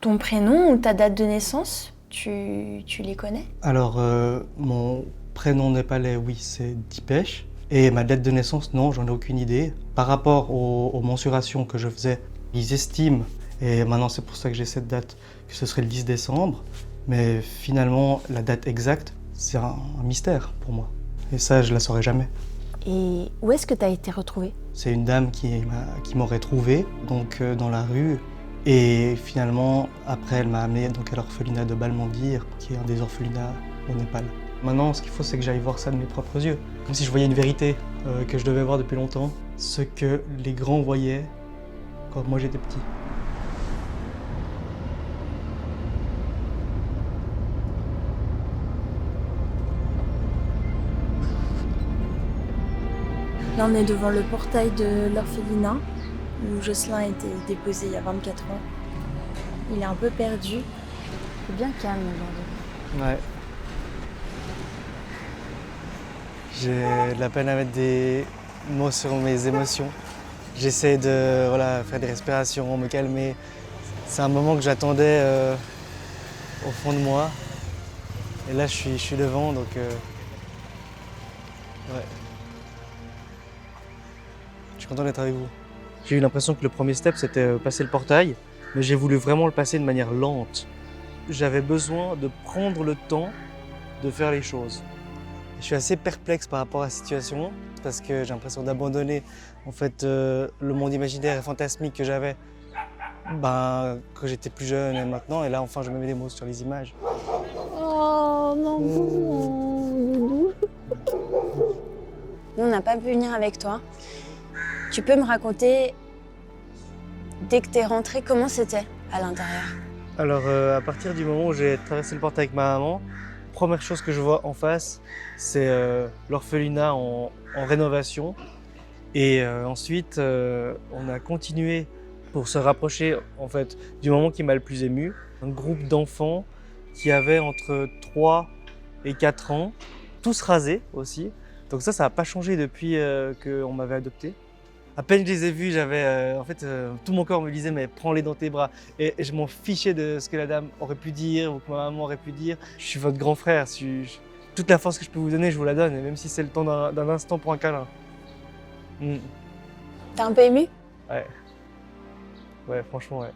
Ton prénom ou ta date de naissance, tu les connais? Alors, mon prénom népalais, oui, c'est Dipesh. Et ma date de naissance, non, j'en ai aucune idée. Par rapport aux mensurations que je faisais, ils estiment, et maintenant c'est pour ça que j'ai cette date, que ce serait le 10 décembre. Mais finalement, la date exacte, c'est un mystère pour moi. Et ça, je la saurai jamais. Et où est-ce que tu as été retrouvée? C'est une dame qui m'aurait trouvé, donc dans la rue. Et finalement, après, elle m'a amené donc, à l'orphelinat de Balmandir, qui est un des orphelinats au Népal. Maintenant, ce qu'il faut, c'est que j'aille voir ça de mes propres yeux. Comme si je voyais une vérité que je devais voir depuis longtemps. Ce que les grands voyaient quand moi j'étais petit. Là, on est devant le portail de l'orphelinat, où Jocelyn a été déposé il y a 24 ans. Il est un peu perdu. C'est bien calme aujourd'hui. Ouais. J'ai de la peine à mettre des mots sur mes émotions. J'essaie de faire des respirations, me calmer. C'est un moment que j'attendais au fond de moi. Et là, je suis devant, donc ouais. Je suis content d'être avec vous. J'ai eu l'impression que le premier step, c'était passer le portail, mais j'ai voulu vraiment le passer de manière lente. J'avais besoin de prendre le temps de faire les choses. Je suis assez perplexe par rapport à la situation, parce que j'ai l'impression d'abandonner en fait, le monde imaginaire et fantasmique que j'avais quand j'étais plus jeune et maintenant. Et là, enfin, je me mets des mots sur les images. Oh non, Doudou. Nous, on n'a pas pu venir avec toi. Tu peux me raconter, dès que t'es rentré, comment c'était à l'intérieur? Alors, à partir du moment où j'ai traversé le portail avec ma maman, première chose que je vois en face, c'est l'orphelinat en rénovation. Et ensuite, on a continué pour se rapprocher en fait, du moment qui m'a le plus ému. Un groupe d'enfants qui avaient entre 3 et 4 ans, tous rasés aussi. Donc ça n'a pas changé depuis qu'on m'avait adopté. À peine je les ai vus, tout mon corps me disait mais prends-les dans tes bras. Et je m'en fichais de ce que la dame aurait pu dire ou que ma maman aurait pu dire. Je suis votre grand frère. Toute la force que je peux vous donner, je vous la donne, et même si c'est le temps d'un instant pour un câlin. T'es un peu ému? Ouais. Ouais, franchement, ouais.